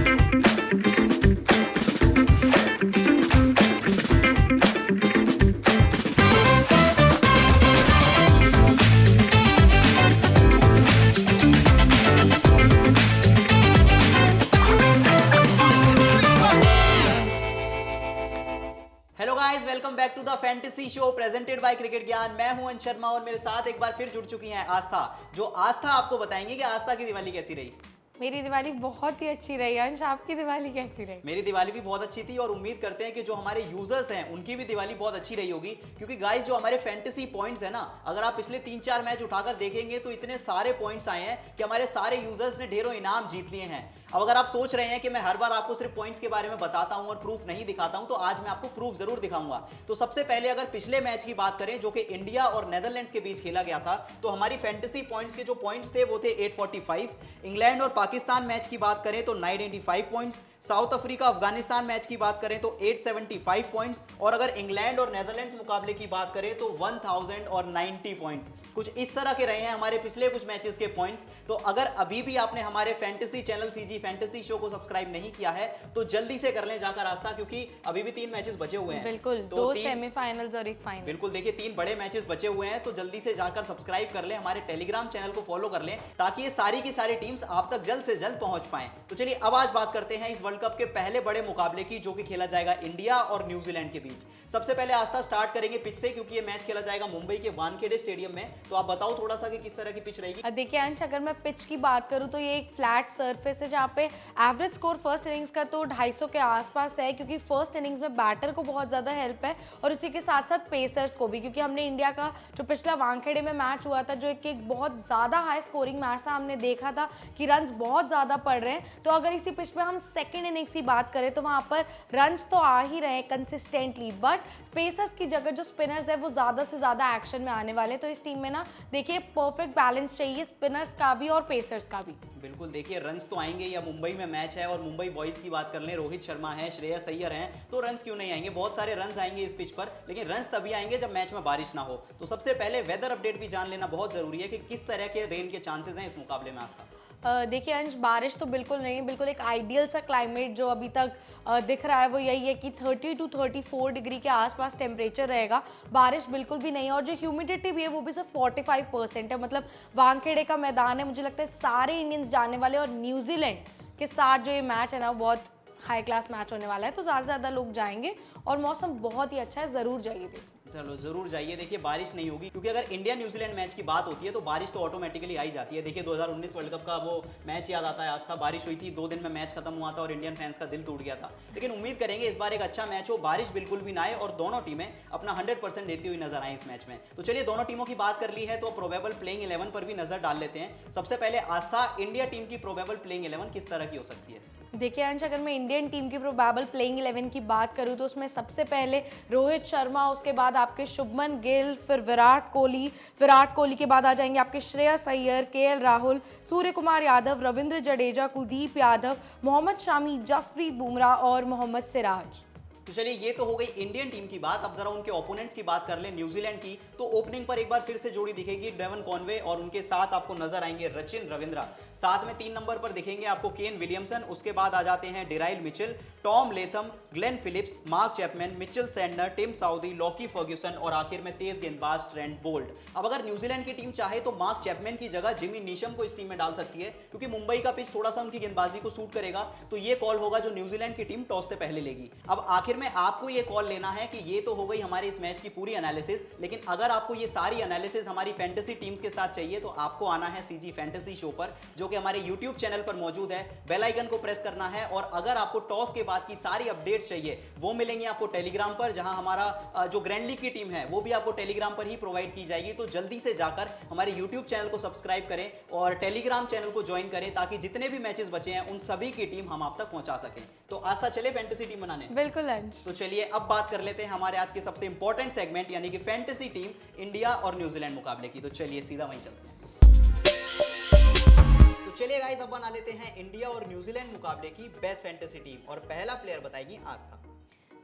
Hello guys, welcome back to the fantasy show presented by cricket Gyan. मैं हूं अंश शर्मा और मेरे साथ एक बार फिर जुड़ चुकी हैं आस्था, जो आस्था आपको बताएंगे कि आस्था की दिवाली कैसी रही। मेरी दिवाली बहुत ही अच्छी रही। अंश, आपकी दिवाली कैसी रही? मेरी दिवाली भी बहुत अच्छी थी और उम्मीद करते हैं कि जो हमारे यूजर्स हैं उनकी भी दिवाली बहुत अच्छी रही होगी, क्योंकि गाइस जो हमारे फैंटेसी पॉइंट्स है ना, अगर आप पिछले 3-4 मैच उठाकर देखेंगे तो इतने सारे पॉइंट्स आए हैं कि हमारे सारे यूजर्स ने ढेरों इनाम जीत लिए हैं। अब अगर आप सोच रहे हैं कि मैं हर बार आपको सिर्फ पॉइंट्स के बारे में बताता हूं और प्रूफ नहीं दिखाता हूं, तो आज मैं आपको प्रूफ जरूर दिखाऊंगा। तो सबसे पहले अगर पिछले मैच की बात करें जो कि इंडिया और नेदरलैंड्स के बीच खेला गया था, तो हमारी फैंटेसी पॉइंट्स के जो पॉइंट्स थे वो थे 845। इंग्लैंड और पाकिस्तान मैच की बात करें तो 985 points. South Africa Afghanistan match की बात करें तो 875 पॉइंट्स। और अगर इंग्लैंड और नेदरलैंड्स मुकाबले की बात करें तो 1090 पॉइंट्स। कुछ इस तरह के रहे हैं हमारे पिछले कुछ मैचेस के पॉइंट्स। तो अगर अभी भी आपने हमारे fantasy channel CG fantasy show को सब्सक्राइब नहीं किया है तो जल्दी से कर लें जाकर आस्था, क्योंकि अभी भी 3 मैचेस बचे हुए हैं। बिल्कुल, तो 2 सेमीफाइनल्स और 1 फाइनल। बिल्कुल, देखिए 3 बड़े मैचेस बचे हुए हैं, तो जल्दी से जाकर सब्सक्राइब कर लें, हमारे टेलीग्राम चैनल को फॉलो कर लें, ताकि ये सारी की सारी टीम्स आप तक जल्द से जल्द पहुंच पाएं। तो चलिए अब आज बात करते हैं इस वर्ल्ड कप के पहले बड़े मुकाबले की, जो कि खेला जाएगा इंडिया और न्यूजीलैंड के बीच। सबसे पहले आस्था स्टार्ट करेंगे पिच से, क्योंकि ये मैच खेला जाएगा मुंबई के वानखेड़े स्टेडियम में। तो आप बताओ थोड़ा सा कि किस तरह की पिच रहेगी। देखिए अंश, अगर मैं पिच की बात करूं तो ये एक फ्लैट सरफेस है जहाँ पे एवरेज स्कोर फर्स्ट इनिंग्स का तो 250 के आसपास है, क्योंकि फर्स्ट इनिंग्स में बैटर को बहुत ज़्यादा हेल्प है और उसी के साथ साथ पेसर्स को भी, क्योंकि हमने इंडिया का जो पिछला वानखेड़े में मैच हुआ था, जो एक बहुत ज़्यादा हाई स्कोरिंग मैच था, हमने देखा था कि रन्स बहुत ज़्यादा पड़ रहे हैं। तो अगर इसी पिच पर हम सेकेंड इनिंग्स की बात करें तो वहाँ पर रन्स तो आ ही रहे हैं कंसिस्टेंटली, बट पेसर्स की जगह जो स्पिनर्स है वो ज़्यादा से ज़्यादा एक्शन में आने वाले हैं। तो इस टीम में ना देखिए परफेक्ट बैलेंस चाहिए स्पिनर्स का भी और पेसर्स का भी। बिल्कुल, देखिए रन्स तो आएंगे, या मुंबई में मैच है और मुंबई बॉयज की बात कर लें, रोहित शर्मा है, श्रेयस अय्यर हैं, तो रन्स क्यों नहीं आएंगे, बहुत सारे रन्स आएंगे इस पिच पर। लेकिन रन्स तभी आएंगे जब मैच में बारिश ना हो। तो सबसे पहले वेदर अपडेट भी जान लेना बहुत जरूरी है कि किस तरह के रेन के चांसेस हैं इस मुकाबले में आस्था। देखिए अंश, बारिश तो बिल्कुल नहीं है, बिल्कुल एक आइडियल सा क्लाइमेट जो अभी तक दिख रहा है वो यही है कि 30 to 34 डिग्री के आसपास टेम्परेचर रहेगा। बारिश बिल्कुल भी नहीं है और जो ह्यूमिडिटी भी है वो भी सिर्फ 45% है। मतलब वानखेड़े का मैदान है, मुझे लगता है सारे इंडियंस जाने वाले, और न्यूजीलैंड के साथ जो ये मैच है ना वो बहुत हाई क्लास मैच होने वाला है, तो ज़्यादा से ज़्यादा लोग जाएंगे और मौसम बहुत ही अच्छा है, ज़रूर जाइए देखिए। चलो जरूर जाइए। देखिए बारिश नहीं होगी, क्योंकि अगर इंडिया न्यूजीलैंड मैच की बात होती है तो बारिश तो ऑटोमेटिकली आई जाती है। देखिए 2019 वर्ल्ड कप का वो मैच याद आता है आस्था, बारिश हुई थी, 2 दिन में मैच खत्म हुआ था और इंडियन फैंस का दिल टूट गया था। लेकिन उम्मीद करेंगे इस बार एक अच्छा मैच हो, बारिश बिल्कुल भी ना आए और दोनों टीमें अपना 100% देती हुई नजर आए इस मैच में। तो चलिए दोनों टीमों की बात कर ली है तो प्रोबेबल प्लेइंग 11 पर भी नजर डाल लेते हैं। सबसे पहले आस्था, इंडिया टीम की प्रोबेबल प्लेइंग 11 किस तरह की हो सकती है? देखिए अंश, अगर मैं इंडियन टीम की प्रोबेबल प्लेइंग 11 की बात करूं तो उसमें सबसे पहले रोहित शर्मा, उसके बाद आपके शुभमन गिल, फिर विराट कोहली के बाद आ जाएंगे आपके श्रेयस अय्यर, केएल राहुल, सूर्य कुमार यादव, रविंद्र जडेजा, कुलदीप यादव, मोहम्मद शामी, जसप्रीत बुमराह और मोहम्मद सिराज। तो चलिए ये तो हो गई इंडियन टीम की बात। अब जरा उनके ओपोनेंट्स की बात कर लें न्यूजीलैंड की, तो ओपनिंग पर एक बार फिर से जोड़ी दिखेगी डेवन कॉनवे और उनके साथ आपको नजर आएंगे रचिन रविंद्रा। साथ में 3 नंबर पर दिखेंगे आपको केन विलियमसन, उसके बाद आ जाते हैं Daryl Mitchell, Tom Latham, Glenn Phillips, Mark Chapman, Mitchell Santner, Tim Southee, Lockie Ferguson और आखिर में तेज गेंदबाज ट्रेंट बोल्ट। अब अगर न्यूजीलैंड की टीम चाहे तो मार्क चैपमैन की जगह जिमी नीशम को इस टीम में डाल सकती है, क्योंकि मुंबई का पिच थोड़ा सा उनकी गेंदबाजी को सूट करेगा। तो ये कॉल होगा जो न्यूजीलैंड की टीम टॉस से पहले लेगी। अब आखिर में आपको ये कॉल लेना है कि ये तो हो गई हमारे इस मैच की पूरी एनालिसिस, लेकिन अगर आपको ये सारी एनालिसिस हमारी फैंटेसी टीम्स के साथ चाहिए तो आपको आना है सीजी फैंटेसी शो पर, जो कि हमारे यूट्यूब चैनल पर मौजूद है। बेल आइकन को प्रेस करना है और अगर आपको टॉस के बाद की सारी अपडेट्स चाहिए वो मिलेंगी आपको टेलीग्राम पर, जहां हमारा जो ग्रैंड लीग की टीम है वो भी आपको टेलीग्राम पर ही प्रोवाइड की जाएगी। तो जल्दी से जाकर हमारे यूट्यूब चैनल को सब्सक्राइब करें और टेलीग्राम चैनल को ज्वाइन करें, ताकि जितने भी मैचेस बचे हैं उन सभी की टीम हम आप तक पहुंचा सकें। तो आस्था चले फैंटेसी टीम बनाने। बिल्कुल अंश। तो चलिए अब बात कर लेते हैं हमारे आज के सबसे इंपॉर्टेंट सेगमेंट, यानी कि फैंटेसी टीम इंडिया और न्यूजीलैंड मुकाबले की। तो चलिए सीधा वहीं चलते हैं। तो चलिए गाइस, अब बना लेते हैं इंडिया और न्यूजीलैंड मुकाबले की बेस्ट फैंटेसी टीम और पहला प्लेयर बताएगी आस्था।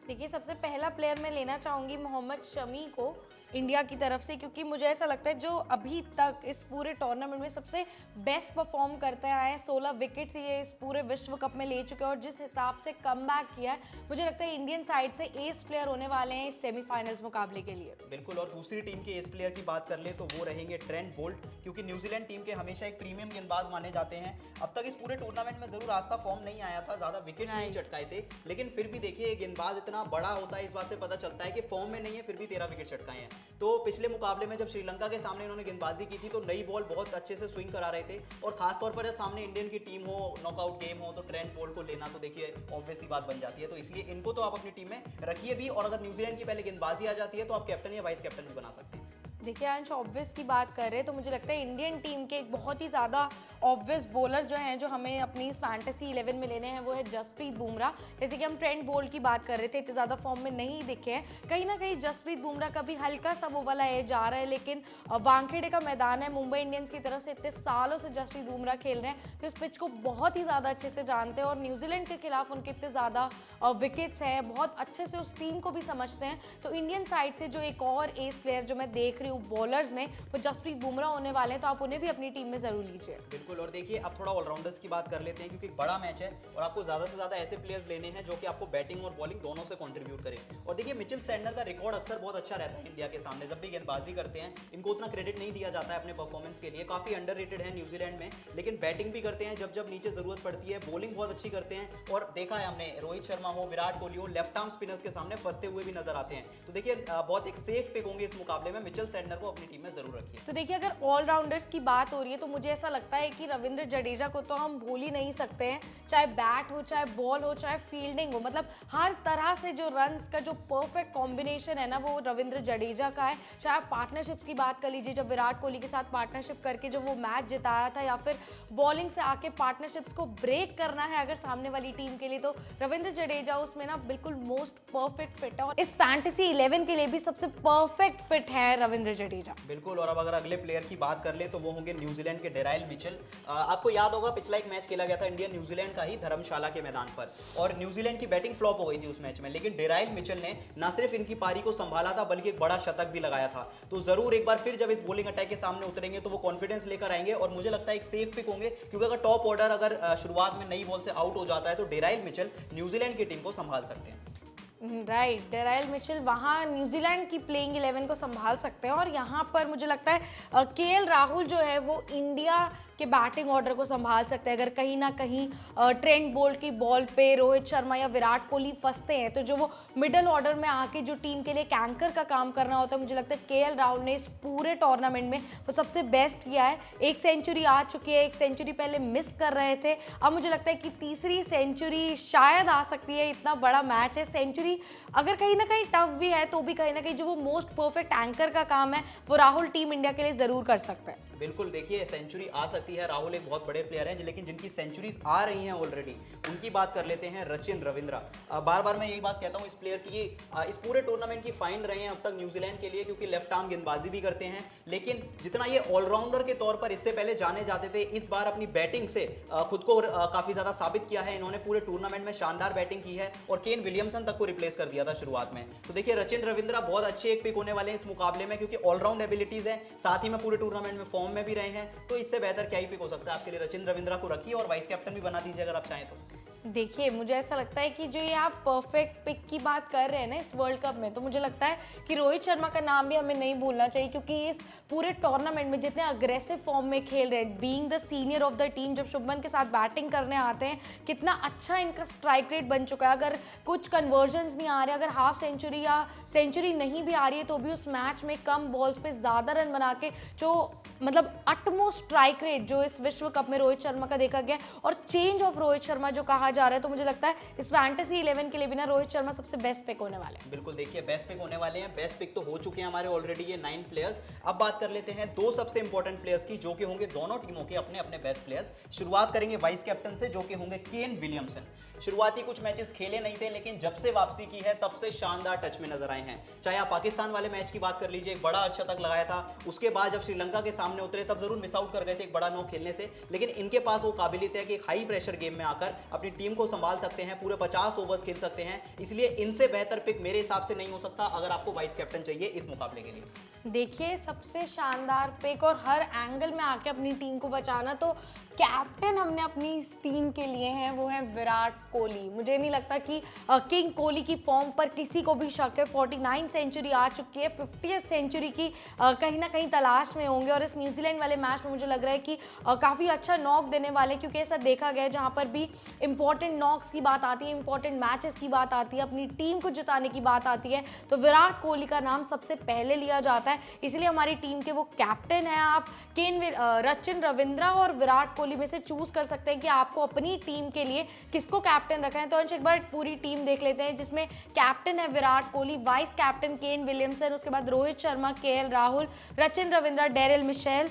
देखिए सबसे पहला प्लेयर मैं लेना चाहूँगी मोहम्मद शमी को। इंडिया की तरफ से, क्योंकि मुझे ऐसा लगता है जो अभी तक इस पूरे टूर्नामेंट में सबसे बेस्ट परफॉर्म करते आए हैं, 16 विकेट्स ये इस पूरे विश्व कप में ले चुके हैं और जिस हिसाब से कमबैक किया है, मुझे लगता है इंडियन साइड से एस प्लेयर होने वाले हैं इस सेमीफाइनल्स मुकाबले के लिए। बिल्कुल, और दूसरी टीम के एस प्लेयर की बात कर ले तो वो रहेंगे ट्रेंट बोल्ट, क्योंकि न्यूजीलैंड टीम के हमेशा एक प्रीमियम गेंदबाज माने जाते हैं। अब तक इस पूरे टूर्नामेंट में जरूर आज तक फॉर्म नहीं आया था, ज्यादा विकेट्स नहीं चटकाए थे, लेकिन फिर भी देखिए ये गेंदबाज इतना बड़ा होता है, इस बात से पता चलता है कि फॉर्म में नहीं है, फिर भी 13 विकेट चटकाए हैं। तो पिछले मुकाबले में जब श्रीलंका के सामने इन्होंने गेंदबाजी की थी तो नई बॉल बहुत अच्छे से स्विंग करा रहे थे, और खासतौर पर जब सामने इंडियन की टीम हो, नॉकआउट गेम हो, तो ट्रेंट बोल्ट को लेना तो देखिए ऑब्वियस सी बात बन जाती है। तो इसलिए इनको तो आप अपनी टीम में रखिए भी, और अगर न्यूजीलैंड की पहले गेंदबाजी आ जाती है तो आप कैप्टन या वाइस कैप्टन भी बना सकते हैं। देखिए अंश, ऑब्वियस की बात कर रहे हैं तो मुझे लगता है इंडियन टीम के एक बहुत ही ज़्यादा ऑब्वियस बॉलर जो हैं, जो हमें अपनी इस फैंटेसी 11 में लेने हैं, वो है जसप्रीत बुमराह। जैसे कि हम ट्रेंट बोल्ट की बात कर रहे थे, इतने ज़्यादा फॉर्म में नहीं दिखे हैं, कहीं ना कहीं जसप्रीत बुमराह का भी हल्का सा वो वाला एज आ रहा है, लेकिन वानखेड़े का मैदान है, मुंबई इंडियंस की तरफ से इतने सालों से जसप्रीत बुमराह खेल रहे हैं, तो इस पिच को बहुत ही ज़्यादा अच्छे से जानते हैं और न्यूजीलैंड के खिलाफ उनके इतने ज़्यादा विकेट्स हैं, बहुत अच्छे से उस टीम को भी समझते हैं। तो इंडियन साइड से जो एक और एस प्लेयर जो मैं देख रही हूँ बॉलर्स में, वो जसप्रीत बुमराह होने वाले हैं, तो आप उन्हें भी अपनी टीम में जरूर लीजिए। बिल्कुल, और देखिए अब थोड़ा ऑलराउंडर्स की बात कर लेते हैं, क्योंकि बड़ा मैच है और आपको ज़्यादा से ज़्यादा ऐसे प्लेयर्स लेने हैं जो कि आपको बैटिंग और बॉलिंग दोनों से कंट्रीब्यूट करें। और देखिए मिचेल सैंडनर का रिकॉर्ड अक्सर बहुत अच्छा रहता है इंडिया के सामने, जब भी गेंदबाजी करते हैं इनको उतना क्रेडिट नहीं दिया जाता है अपने परफॉर्मेंस के लिए, काफ़ी अंडररेटेड है न्यूजीलैंड में, लेकिन बैटिंग भी करते हैं जब जब नीचे ज़रूरत पड़ती है, बॉलिंग बहुत अच्छी करते हैं, और देखा है हमने रोहित शर्मा हो, विराट कोहली हो, लेफ्ट आर्म स्पिनर्स के सामने फंसते हुए भी नजर आते हैं। तो देखिए बहुत एक सेफ पिक होंगे इस मुकाबले में, मिचेल सैंडनर को अपनी टीम में जरूर रखिए। तो देखिए अगर ऑलराउंडर्स की बात हो रही है तो मुझे ऐसा लगता है कि रविंद्र जडेजा को तो हम भूल ही नहीं सकते हैं, चाहे बैट हो, चाहे बॉल हो, चाहे फील्डिंग हो, मतलब हर तरह से जो रन्स का जो परफेक्ट कॉम्बिनेशन है ना, वो रविंद्र जडेजा का है। चाहे आप पार्टनरशिप्स की बात कर लीजिए, जब विराट कोहली के साथ पार्टनरशिप करके जो वो मैच जिताया था, या फिर बॉलिंग से आके पार्टनरशिप्स को ब्रेक करना है अगर सामने वाली टीम के लिए, तो रविंद्र जडेजा उसमें ना बिल्कुल मोस्ट परफेक्ट फिट है, और इस फैंटेसी 11 के लिए भी सबसे परफेक्ट फिट है रविंद्र जडेजा। बिल्कुल, और अब अगर अगले प्लेयर की बात कर ले तो वो होंगे न्यूजीलैंड के डेराइल मिचेल। आपको याद होगा पिछला एक मैच खेला गया था इंडिया न्यूजीलैंड का ही धर्मशाला के मैदान पर, और न्यूजीलैंड की बैटिंग फ्लॉप हो गई थी उस मैच में, लेकिन डेराइल मिचेल ने न सिर्फ इनकी पारी को संभाला था बल्कि एक बड़ा शतक भी लगाया था। तो जरूर एक बार फिर जब इस बॉलिंग अटैक के सामने उतरेंगे तो वो कॉन्फिडेंस लेकर आएंगे, और मुझे लगता है एक सेफ पिक होंगे, क्योंकि अगर टॉप ऑर्डर अगर शुरुआत में नई बॉल से आउट हो जाता है तो डेराइल मिचेल न्यूजीलैंड की टीम को संभाल सकते हैं। राइट, डेराइल मिचेल वहाँ न्यूजीलैंड की प्लेइंग 11 को संभाल सकते हैं, और यहाँ पर मुझे लगता है केएल राहुल जो है वो इंडिया के बैटिंग ऑर्डर को संभाल सकते हैं। अगर कहीं ना कहीं ट्रेंट बोल्ट की बॉल पे रोहित शर्मा या विराट कोहली फंसते हैं, तो जो वो मिडल ऑर्डर में आके जो टीम के लिए एक एंकर का काम करना होता है, मुझे लगता है केएल राहुल ने इस पूरे टूर्नामेंट में वो सबसे बेस्ट किया है। एक सेंचुरी आ चुकी है, एक सेंचुरी पहले मिस कर रहे थे, अब मुझे लगता है कि तीसरी सेंचुरी शायद आ सकती है। इतना बड़ा मैच है, सेंचुरी अगर कहीं ना कहीं टफ भी है तो भी कहीं ना कहीं जो वो मोस्ट परफेक्ट एंकर का काम है वो राहुल टीम इंडिया के लिए जरूर कर सकते हैं। बिल्कुल, देखिए सेंचुरी आ सकती है, राहुल एक बहुत बड़े प्लेयर हैं, लेकिन जिनकी सेंचुरीज आ रही हैं ऑलरेडी, उनकी बात कर लेते हैं रचिन रविंद्रा। बार बार मैं यही बात कहता हूँ इस प्लेयर की, इस पूरे टूर्नामेंट की फाइन रहे हैं अब तक न्यूजीलैंड के लिए, क्योंकि लेफ्ट आर्म गेंदबाजी भी करते हैं, लेकिन जितना ये ऑलराउंडर के तौर पर इससे पहले जाने जाते थे, इस बार अपनी बैटिंग से खुद को काफी ज्यादा साबित किया है। इन्होंने पूरे टूर्नामेंट में शानदार बैटिंग की है और केन विलियमसन तक को रिप्लेस कर दिया था शुरुआत में। तो देखिए रचिन रविंद्रा बहुत अच्छे एक पिक होने वाले हैं इस मुकाबले में, क्योंकि ऑलराउंड एबिलिटीज है, साथ ही में पूरे टूर्नामेंट में फॉर्म में भी रहे हैं, तो इससे बेहतर क्या ही पिक हो सकता है आपके लिए। रचिन रविंद्रा को रखिए और वाइस कैप्टन भी बना दीजिए अगर आप चाहें तो। देखिए मुझे ऐसा लगता है कि जो ये आप परफेक्ट पिक की बात कर रहे हैं ना इस वर्ल्ड कप में, तो मुझे लगता है कि रोहित शर्मा का नाम भी हमें नहीं भूलना चाहिए, क्योंकि इस पूरे टूर्नामेंट में जितने अग्रेसिव फॉर्म में खेल रहे हैं, being the senior of the team, जब शुभमन के साथ बैटिंग करने आते हैं, कितना अच्छा इनका स्ट्राइक रेट बन चुका है। अगर कुछ कन्वर्जन्स नहीं आ रहे, अगर हाफ सेंचुरी या सेंचुरी नहीं भी आ रही है, तो भी उस मैच में कम बॉल्स पे ज़्यादा रन बना के जो मतलब अटमोस्ट स्ट्राइक रेट जो इस विश्व कप में रोहित शर्मा का देखा गया, और चेंज ऑफ रोहित शर्मा जो कहा जा रहा है, तो मुझे लगता है इस फैंटेसी 11 के लिए भी ना रोहित शर्मा सबसे बेस्ट पिक होने वाले हैं। बिल्कुल, देखिए बेस्ट पिक होने वाले हैं, बेस्ट पिक तो हो चुके हैं हमारे ऑलरेडी ये 9 प्लेयर्स। अब बात कर लेते हैं दो सबसे इंपॉर्टेंट प्लेयर्स की, जो कि होंगे दोनों टीमों के अपने अपने बेस्ट प्लेयर्स। शुरुआत करेंगे वाइस कैप्टन से, जो कि होंगे केन विलियमसन। शुरुआती कुछ मैचेस खेले नहीं थे, लेकिन जब से वापसी की है तब से शानदार टच में नजर आए हैं। चाहे आप पाकिस्तान वाले मैच की बात कर लीजिए, एक बड़ा अर्धशतक लगाया था, उसके बाद जब श्रीलंका के सामने सामने उतरे तब जरूर मिस आउट कर गए थे एक बड़ा नॉक खेलने से, लेकिन इनके पास वो काबिलियत है कि हाई प्रेशर गेम में आकर अपनी टीम को संभाल सकते हैं, पूरे 50 ओवर्स खेल सकते हैं। इसलिए इनसे बेहतर पिक मेरे हिसाब से नहीं हो सकता अगर आपको वाइस कैप्टन चाहिए इस मुकाबले के लिए। देखिए, सबसे शानदार पिक और हर एंगल में आके अपनी टीम को बचाना, तो कैप्टन हमने अपनी इस टीम के लिए हैं वो है विराट कोहली। मुझे नहीं लगता कि किंग कोहली की फॉर्म पर किसी को भी शक है। 49 सेंचुरी आ चुकी है, 50th सेंचुरी की कहीं ना कहीं तलाश में होंगे और इस न्यूजीलैंड वाले मैच में मुझे लग रहा है कि काफ़ी अच्छा नॉक देने वाले, क्योंकि ऐसा देखा गया है जहाँ पर भी इंपॉर्टेंट नॉक्स की बात आती है, इंपॉर्टेंट मैचेस की बात आती है, अपनी टीम को जिताने की बात आती है, तो विराट कोहली का नाम सबसे पहले लिया जाता है। इसलिए हमारी टीम के वो कैप्टन है। आप रचिन रविंद्रा और विराट कोहली में से चूज कर सकते हैं कि आपको अपनी टीम के लिए किसको कैप्टन रखना है। तो अंश, एक बार पूरी टीम देख लेते हैं, जिसमें कैप्टन है Virat Kohli, vice captain Kane Williamson, उसके बाद Rohit Sharma, KL Rahul, Rachin Ravindra, Daryl Mitchell,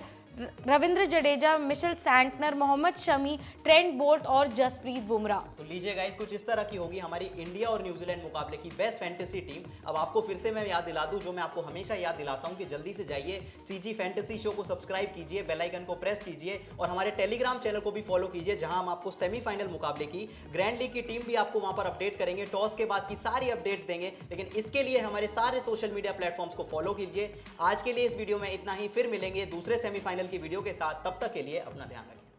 Ravindra Jadeja, Mitchell Santner, Mohammed Shami, Trent Boult और जसप्रीत बुमराह। तो लीजिए गाइस, कुछ इस तरह की होगी हमारी इंडिया और न्यूजीलैंड मुकाबले की बेस्ट फैंटेसी टीम। अब आपको फिर से मैं याद दिला दूं जो मैं आपको हमेशा याद दिलाता हूं कि जल्दी से जाइए सीजी फैंटेसी शो को सब्सक्राइब कीजिए, बेल आइकन को प्रेस कीजिए और हमारे टेलीग्राम चैनल को भी फॉलो कीजिए, जहां हम आपको सेमीफाइनल मुकाबले की ग्रैंड लीग की टीम भी आपको वहां पर अपडेट करेंगे, टॉस के बाद की सारी अपडेट्स देंगे। लेकिन इसके लिए हमारे सारे सोशल मीडिया प्लेटफॉर्म्स को फॉलो कीजिए। आज के लिए इस वीडियो में इतना ही, फिर मिलेंगे दूसरे सेमीफाइनल की वीडियो के साथ। तब तक के लिए अपना ध्यान रखें।